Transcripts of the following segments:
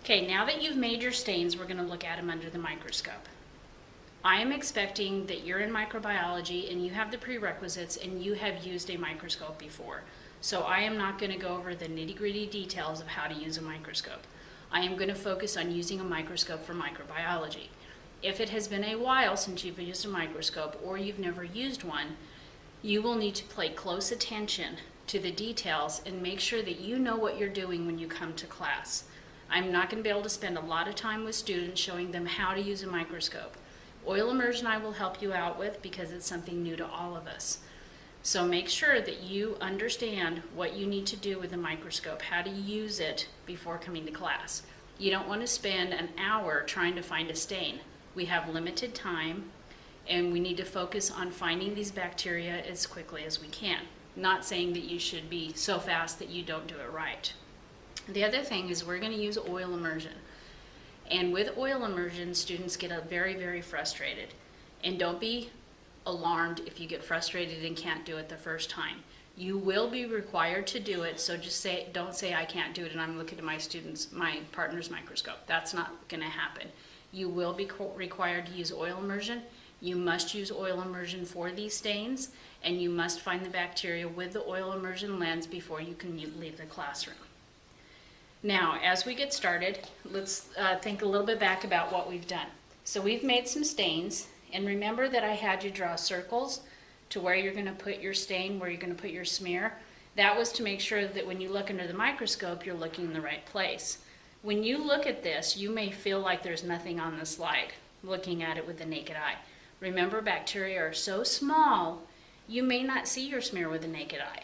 Okay, now that you've made your stains, we're going to look at them under the microscope. I am expecting that you're in microbiology and you have the prerequisites and you have used a microscope before. So I am not going to go over the nitty-gritty details of how to use a microscope. I am going to focus on using a microscope for microbiology. If it has been a while since you've used a microscope or you've never used one, you will need to pay close attention to the details and make sure that you know what you're doing when you come to class. I'm not going to be able to spend a lot of time with students showing them how to use a microscope. Oil immersion I will help you out with because it's something new to all of us. So make sure that you understand what you need to do with the microscope, how to use it before coming to class. You don't want to spend an hour trying to find a stain. We have limited time and we need to focus on finding these bacteria as quickly as we can. Not saying that you should be so fast that you don't do it right. The other thing is we're going to use oil immersion. And with oil immersion, students get very, very frustrated. And don't be alarmed if you get frustrated and can't do it the first time. You will be required to do it, so just don't say I can't do it and I'm looking at my partner's microscope. That's not going to happen. You will be required to use oil immersion. You must use oil immersion for these stains, and you must find the bacteria with the oil immersion lens before you can leave the classroom. Now, as we get started, let's think a little bit back about what we've done. So we've made some stains, and remember that I had you draw circles to where you're going to put your stain, where you're going to put your smear. That was to make sure that when you look under the microscope, you're looking in the right place. When you look at this, you may feel like there's nothing on the slide, looking at it with the naked eye. Remember, bacteria are so small, you may not see your smear with the naked eye.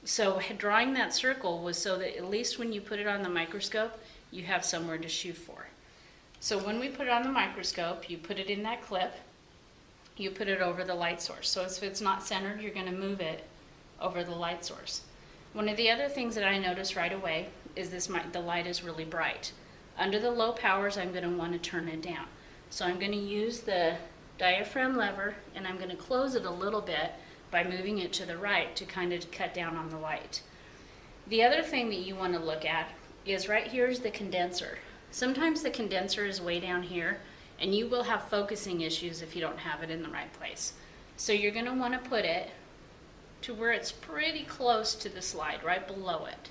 So drawing that circle was so that at least when you put it on the microscope, you have somewhere to shoot for. So when we put it on the microscope, you put it in that clip, you put it over the light source. So if it's not centered, you're going to move it over the light source. One of the other things that I noticed right away is the light is really bright. Under the low powers, I'm going to want to turn it down. So I'm going to use the diaphragm lever and I'm going to close it a little bit by moving it to the right to kind of cut down on the light. The other thing that you want to look at is right here is the condenser. Sometimes the condenser is way down here and you will have focusing issues if you don't have it in the right place. So you're going to want to put it to where it's pretty close to the slide, right below it.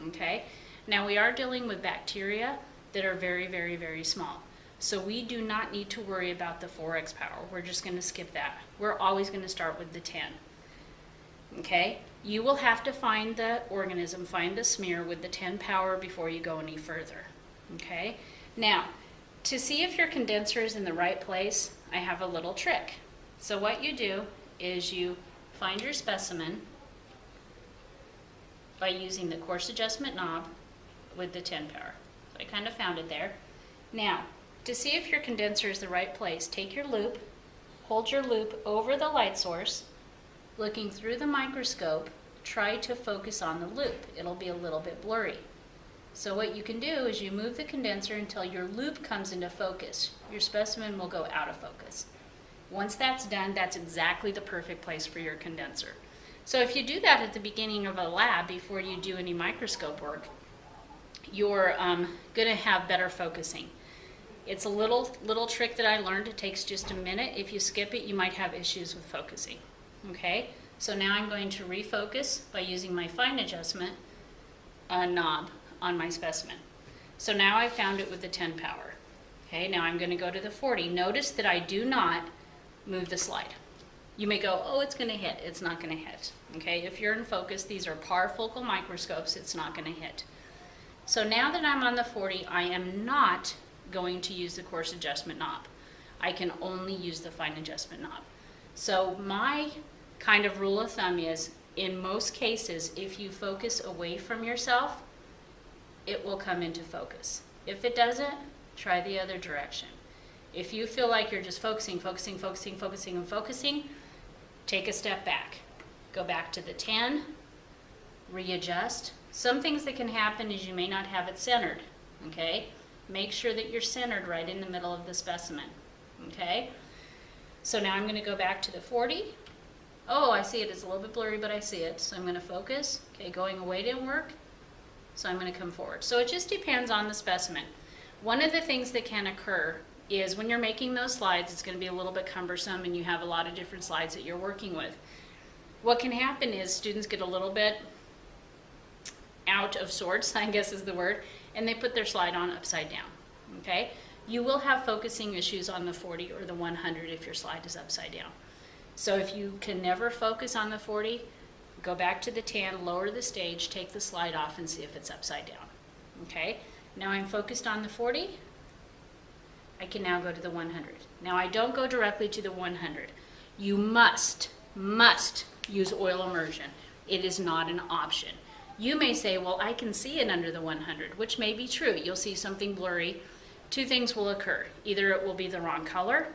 Okay? Now we are dealing with bacteria that are very, very, very small. So we do not need to worry about the 4x power. We're just going to skip that. We're always going to start with the 10. Okay? You will have to find the organism, find the smear with the 10 power before you go any further. Okay? Now, to see if your condenser is in the right place, I have a little trick. So what you do is you find your specimen by using the coarse adjustment knob with the 10 power. So I kind of found it there. Now, to see if your condenser is the right place, take your loop, hold your loop over the light source, looking through the microscope, try to focus on the loop. It'll be a little bit blurry. So what you can do is you move the condenser until your loop comes into focus. Your specimen will go out of focus. Once that's done, that's exactly the perfect place for your condenser. So if you do that at the beginning of a lab before you do any microscope work, you're going to have better focusing. It's a little trick that I learned. It takes just a minute. If you skip it, you might have issues with focusing. Okay? So now I'm going to refocus by using my fine adjustment knob on my specimen. So now I found it with the 10 power. Okay, now I'm going to go to the 40. Notice that I do not move the slide. You may go, oh, it's going to hit. It's not going to hit. Okay, if you're in focus, these are parfocal microscopes. It's not going to hit. So now that I'm on the 40, I am not going to use the coarse adjustment knob. I can only use the fine adjustment knob. So my kind of rule of thumb is, in most cases, if you focus away from yourself, it will come into focus. If it doesn't, try the other direction. If you feel like you're just focusing, take a step back. Go back to the 10, readjust. Some things that can happen is you may not have it centered, okay? Make sure that you're centered right in the middle of the specimen, okay? So now I'm going to go back to the 40. Oh, I see it. It's a little bit blurry, but I see it. So I'm going to focus. Okay, going away didn't work, so I'm going to come forward. So it just depends on the specimen. One of the things that can occur is when you're making those slides, it's going to be a little bit cumbersome and you have a lot of different slides that you're working with. What can happen is students get a little bit out of sorts, I guess is the word, and they put their slide on upside down, okay? You will have focusing issues on the 40 or the 100 if your slide is upside down. So if you can never focus on the 40, go back to the 10, lower the stage, take the slide off and see if it's upside down, okay? Now I'm focused on the 40. I can now go to the 100. Now I don't go directly to the 100. You must use oil immersion. It is not an option. You may say, well, I can see it under the 100, which may be true. You'll see something blurry. Two things will occur. Either it will be the wrong color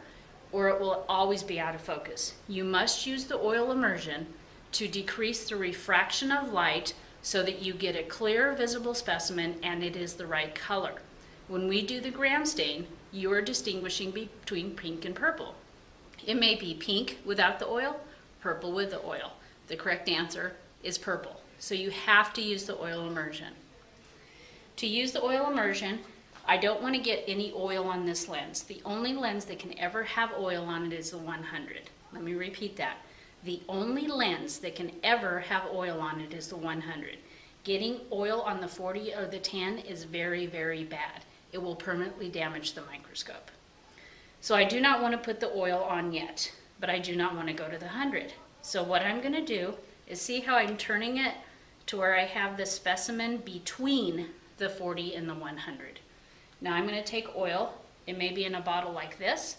or it will always be out of focus. You must use the oil immersion to decrease the refraction of light so that you get a clear, visible specimen and it is the right color. When we do the gram stain, you are distinguishing between pink and purple. It may be pink without the oil, purple with the oil. The correct answer is purple. So you have to use the oil immersion. To use the oil immersion, I don't want to get any oil on this lens. The only lens that can ever have oil on it is the 100. Let me repeat that. The only lens that can ever have oil on it is the 100. Getting oil on the 40 or the 10 is very, very bad. It will permanently damage the microscope. So I do not want to put the oil on yet, but I do not want to go to the 100. So what I'm going to do is see how I'm turning it to where I have the specimen between the 40 and the 100. Now I'm going to take oil. It may be in a bottle like this.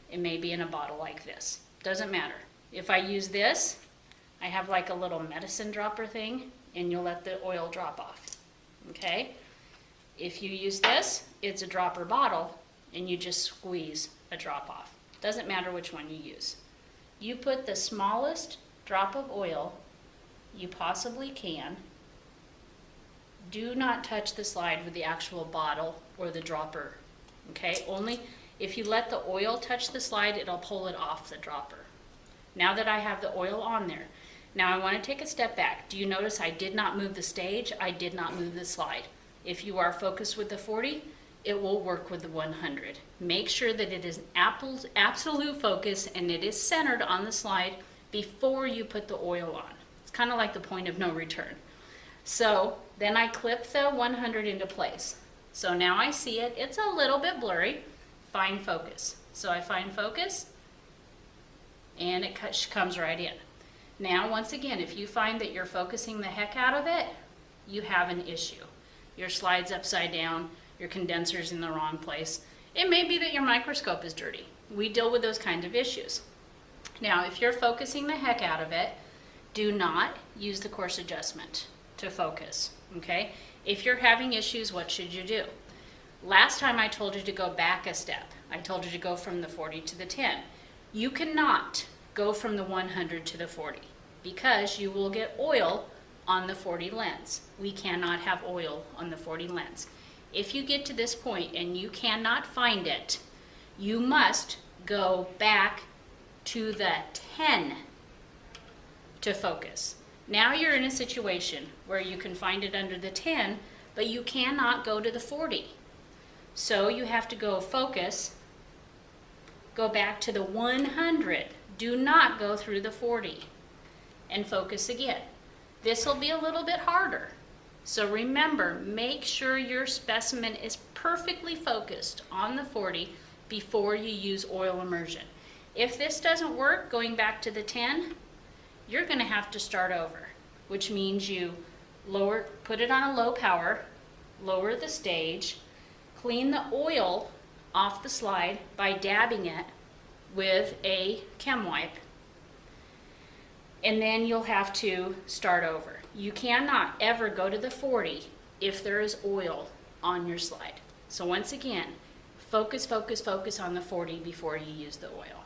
It may be in a bottle like this. Doesn't matter. If I use this, I have like a little medicine dropper thing, and you'll let the oil drop off. Okay? If you use this, it's a dropper bottle, and you just squeeze a drop off. Doesn't matter which one you use. You put the smallest drop of oil you possibly can. Do not touch the slide with the actual bottle or the dropper, okay? Only if you let the oil touch the slide, it'll pull it off the dropper. Now that I have the oil on there, now I want to take a step back. Do you notice I did not move the stage? I did not move the slide. If you are focused with the 40, it will work with the 100. Make sure that it is absolute focus and it is centered on the slide before you put the oil on. It's kind of like the point of no return. So then I clip the 100 into place. So now I see it. It's a little bit blurry. Find focus. So I find focus and it comes right in. Now once again, if you find that you're focusing the heck out of it, you have an issue. Your slide's upside down, your condenser's in the wrong place. It may be that your microscope is dirty. We deal with those kinds of issues. Now if you're focusing the heck out of it, do not use the coarse adjustment to focus, okay? If you're having issues, what should you do? Last time I told you to go back a step. I told you to go from the 40 to the 10. You cannot go from the 100 to the 40 because you will get oil on the 40 lens. We cannot have oil on the 40 lens. If you get to this point and you cannot find it, you must go back to the 10 to focus. Now you're in a situation where you can find it under the 10, but you cannot go to the 40. So you have to go focus, go back to the 100. Do not go through the 40 and focus again. This will be a little bit harder. So remember, make sure your specimen is perfectly focused on the 40 before you use oil immersion. If this doesn't work, going back to the 10, you're going to have to start over, which means you put it on a low power, lower the stage, clean the oil off the slide by dabbing it with a chem wipe, and then you'll have to start over. You cannot ever go to the 40 if there is oil on your slide. So once again, focus, focus, focus on the 40 before you use the oil.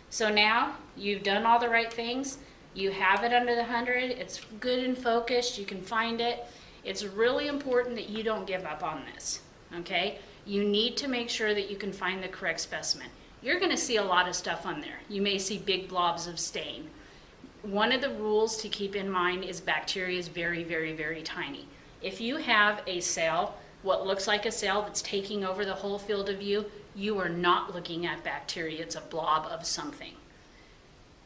So now you've done all the right things. You have it under the 100. It's good and focused. You can find it. It's really important that you don't give up on this, okay? You need to make sure that you can find the correct specimen. You're going to see a lot of stuff on there. You may see big blobs of stain. One of the rules to keep in mind is bacteria is very, very, very tiny. If you have a cell what looks like a cell that's taking over the whole field of view, you are not looking at bacteria. It's a blob of something.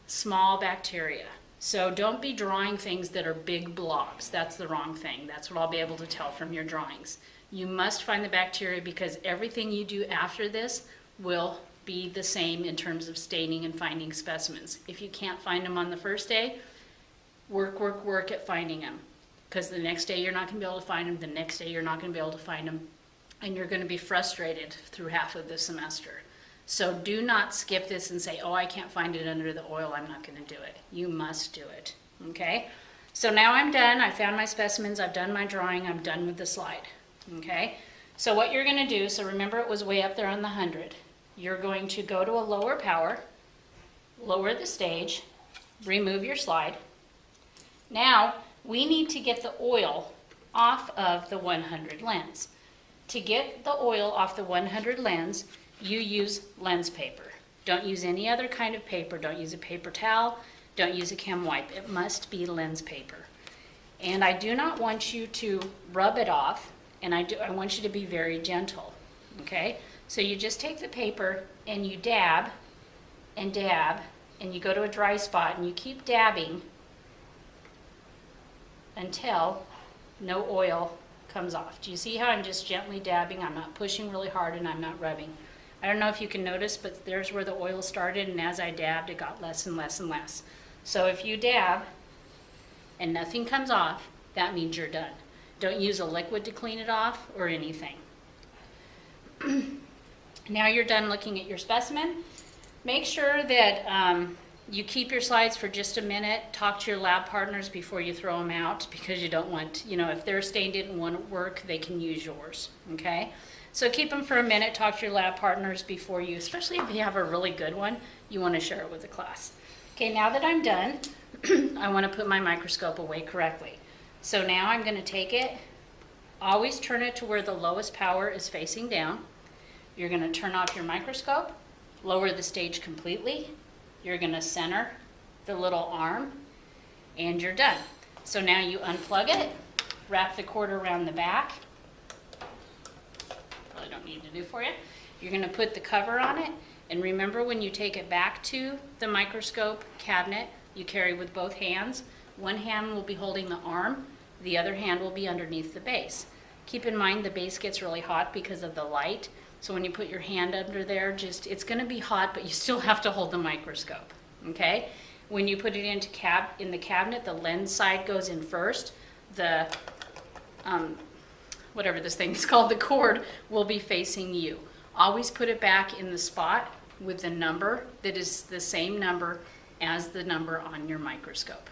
Small bacteria. So don't be drawing things that are big blobs. That's the wrong thing. That's what I'll be able to tell from your drawings. You must find the bacteria because everything you do after this will be the same in terms of staining and finding specimens. If you can't find them on the first day, work at finding them. Because the next day you're not going to be able to find them, the next day you're not going to be able to find them, and you're going to be frustrated through half of the semester. So do not skip this and say, oh, I can't find it under the oil, I'm not going to do it. You must do it, okay? So now I'm done. I found my specimens, I've done my drawing, I'm done with the slide, okay? So what you're going to do, so remember it was way up there on the 100. You're going to go to a lower power, lower the stage, remove your slide. Now, we need to get the oil off of the 100 lens. To get the oil off the 100 lens, you use lens paper. Don't use any other kind of paper. Don't use a paper towel. Don't use a chem wipe. It must be lens paper. And I do not want you to rub it off, and I want you to be very gentle, okay? So you just take the paper and you dab, and you go to a dry spot and you keep dabbing until no oil comes off. Do you see how I'm just gently dabbing? I'm not pushing really hard and I'm not rubbing. I don't know if you can notice, but there's where the oil started, and as I dabbed, it got less and less and less. So if you dab and nothing comes off, that means you're done. Don't use a liquid to clean it off or anything. Now you're done looking at your specimen. Make sure that you keep your slides for just a minute. Talk to your lab partners before you throw them out, because you don't want, if their stain didn't want to work, they can use yours, okay? So keep them for a minute, talk to your lab partners before you, especially if you have a really good one, you want to share it with the class. Okay, now that I'm done, I want to put my microscope away correctly. So now I'm going to take it, always turn it to where the lowest power is facing down. You're going to turn off your microscope, lower the stage completely. You're going to center the little arm, and you're done. So now you unplug it, wrap the cord around the back. Probably don't need to do for you. You're going to put the cover on it, and remember when you take it back to the microscope cabinet, you carry with both hands. One hand will be holding the arm, the other hand will be underneath the base. Keep in mind the base gets really hot because of the light. So when you put your hand under there, it's going to be hot, but you still have to hold the microscope, okay? When you put it in the cabinet, the lens side goes in first. The, whatever this thing is called, the cord will be facing you. Always put it back in the spot with the number that is the same number as the number on your microscope,